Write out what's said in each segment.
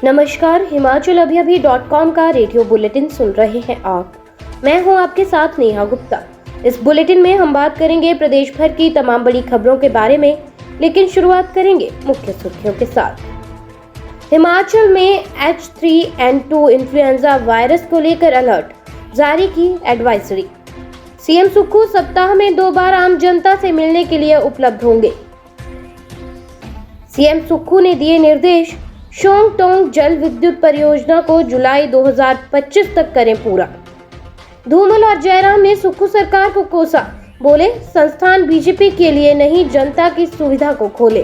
नमस्कार, himachalavyaabhi.com का radio bulletin सुन रहे हैं आप। मैं हूं आपके साथ नेहा गुप्ता। इस बुलेटिन में हम बात करेंगे प्रदेश भर की तमाम बड़ी खबरों के बारे में, लेकिन शुरुआत करेंगे मुख्य सुर्खियों के साथ। हिमाचल में H3N2 इन्फ्लुएंजा वायरस को लेकर अलर्ट, जारी की एडवाइजरी। सीएम सुक्खू सप्ताह में 2 बार आम जनता से मिलने के लिए उपलब्ध होंगे। सीएम सुक्खू ने दिए निर्देश, शोंग टोंग जल विद्युत परियोजना को जुलाई 2025 तक करें पूरा। धूमल और जयराम ने सुक्खू सरकार को कोसा, बोले संस्थान बीजेपी के लिए नहीं जनता की सुविधा को खोले।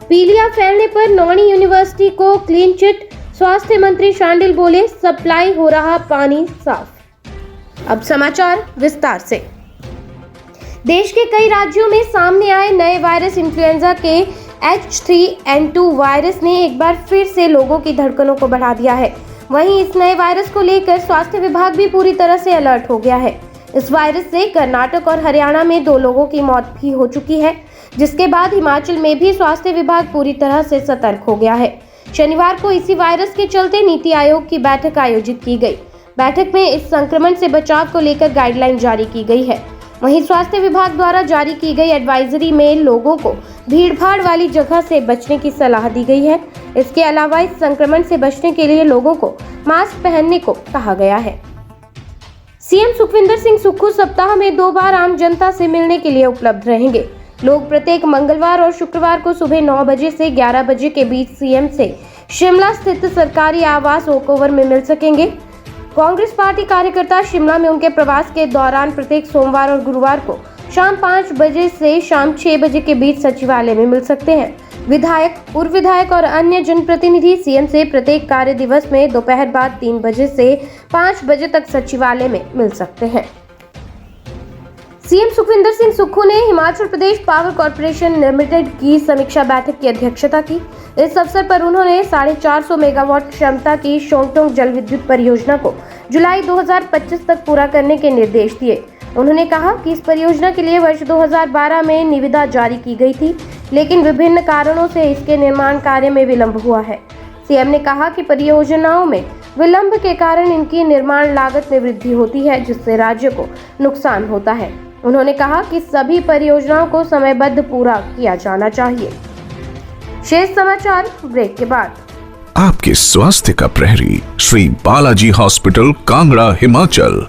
पीलिया फैलने पर नौणी यूनिवर्सिटी को क्लीन चिट, स्वास्थ्य मंत्री शांडिल बोले सप्लाई हो रहा पानी साफ। अब समाचार विस्तार से। देश के कई राज्यों में सामने आए नए वायरस इन्फ्लुएंजा के H3N2 वायरस ने एक बार फिर से लोगों की धड़कनों को बढ़ा दिया है। वहीं इस नए वायरस को लेकर स्वास्थ्य विभाग भी पूरी तरह से अलर्ट हो गया है। इस वायरस से कर्नाटक और हरियाणा में 2 लोगों की मौत भी हो चुकी है, जिसके बाद हिमाचल में भी स्वास्थ्य विभाग पूरी तरह से सतर्क हो गया है। शनिवार को इसी वायरस के चलते नीति आयोग की बैठक आयोजित की गई। बैठक में इस संक्रमण से बचाव को लेकर गाइडलाइन जारी की गई है। वहीं स्वास्थ्य विभाग द्वारा जारी की गई एडवाइजरी में लोगों को भीड़भाड़ वाली जगह से बचने की सलाह दी गई है। इसके अलावा इस संक्रमण से बचने के लिए लोगों को मास्क पहनने को कहा गया है। सीएम सुखविंदर सिंह सुक्खू सप्ताह में 2 बार आम जनता से मिलने के लिए उपलब्ध रहेंगे। लोग प्रत्येक मंगलवार और शुक्रवार को सुबह 9 बजे से 11 बजे के बीच सीएम से शिमला स्थित सरकारी आवास ओक ओवर में मिल सकेंगे। कांग्रेस पार्टी कार्यकर्ता शिमला में उनके प्रवास के दौरान प्रत्येक सोमवार और गुरुवार को शाम 5 बजे से शाम 6 बजे के बीच सचिवालय में मिल सकते हैं। विधायक, पूर्व विधायक और अन्य जनप्रतिनिधि सीएम से प्रत्येक कार्य दिवस में दोपहर बाद 3 बजे से 5 बजे तक सचिवालय में मिल सकते हैं। सीएम सुखविंदर सिंह सुक्खू ने Himachal Pradesh power corporation limited की समीक्षा बैठक की अध्यक्षता की। इस अवसर पर उन्होंने 450 मेगावाट क्षमता की शोंग टोंग जल विद्युत परियोजना को जुलाई 2025 तक पूरा करने के निर्देश दिए। उन्होंने कहा कि इस परियोजना के लिए वर्ष 2012 में निविदा जारी की गई थी, लेकिन विभिन्न कारणों से इसके निर्माण कार्य में विलंब हुआ है। सीएम ने कहा कि परियोजनाओं में विलंब के कारण इनकी निर्माण लागत में वृद्धि होती है, जिससे राज्य को नुकसान होता है। उन्होंने कहा कि सभी परियोजनाओं को समयबद्ध पूरा किया जाना चाहिए। शेष समाचार ब्रेक के बाद। आपके स्वास्थ्य का प्रहरी श्री बालाजी हॉस्पिटल, कांगड़ा, हिमाचल।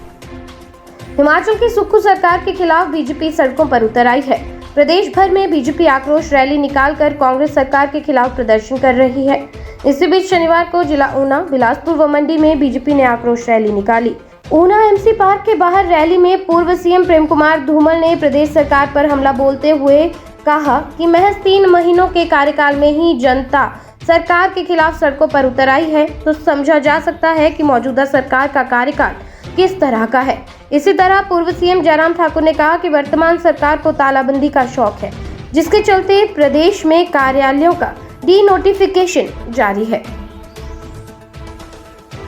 हिमाचल की सुक्खू सरकार के खिलाफ बीजेपी सड़कों पर उतर आई है। प्रदेश भर में बीजेपी आक्रोश रैली निकालकर कांग्रेस सरकार के खिलाफ प्रदर्शन कर रही है। इसी बीच शनिवार को जिला ऊना, बिलासपुर व मंडी में बीजेपी ने आक्रोश रैली निकाली। ऊना एमसी पार्क के बाहर रैली में पूर्व सीएम प्रेम कुमार धूमल ने प्रदेश सरकार पर हमला बोलते हुए कहा कि महज 3 महीनों के कार्यकाल में ही जनता सरकार के खिलाफ सड़कों पर उतर आई है, तो समझा जा सकता है कि मौजूदा सरकार का कार्यकाल किस तरह का है। इसी तरह पूर्व सीएम जयराम ठाकुर ने कहा कि वर्तमान सरकार को तालाबंदी का शौक है, जिसके चलते प्रदेश में कार्यालयों का डी नोटिफिकेशन जारी है।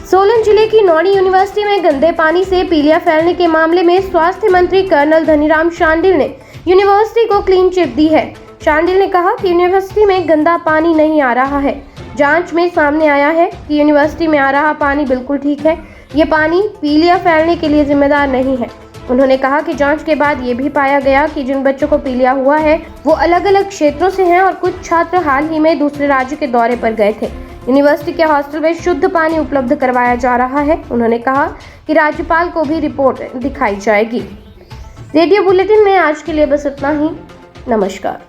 सोलन जिले की नौणी यूनिवर्सिटी में गंदे पानी से पीलिया फैलने के मामले में स्वास्थ्य मंत्री कर्नल धनीराम शांडिल ने यूनिवर्सिटी को क्लीन चिट दी है। शांडिल ने कहा कि यूनिवर्सिटी में गंदा पानी नहीं आ रहा है। जांच में सामने आया है कि यूनिवर्सिटी में आ रहा पानी बिल्कुल ठीक है। ये पानी पीलिया फैलने के लिए जिम्मेदार नहीं है। उन्होंने कहा कि जांच के बाद ये भी पाया गया कि जिन बच्चों को पीलिया हुआ है वो अलग अलग क्षेत्रों से हैं और कुछ छात्र हाल ही में दूसरे राज्य के दौरे पर गए थे। यूनिवर्सिटी के हॉस्टल में शुद्ध पानी उपलब्ध करवाया जा रहा है। उन्होंने कहा कि राज्यपाल को भी रिपोर्ट दिखाई जाएगी। रेडियो बुलेटिन में आज के लिए बस इतना ही। नमस्कार।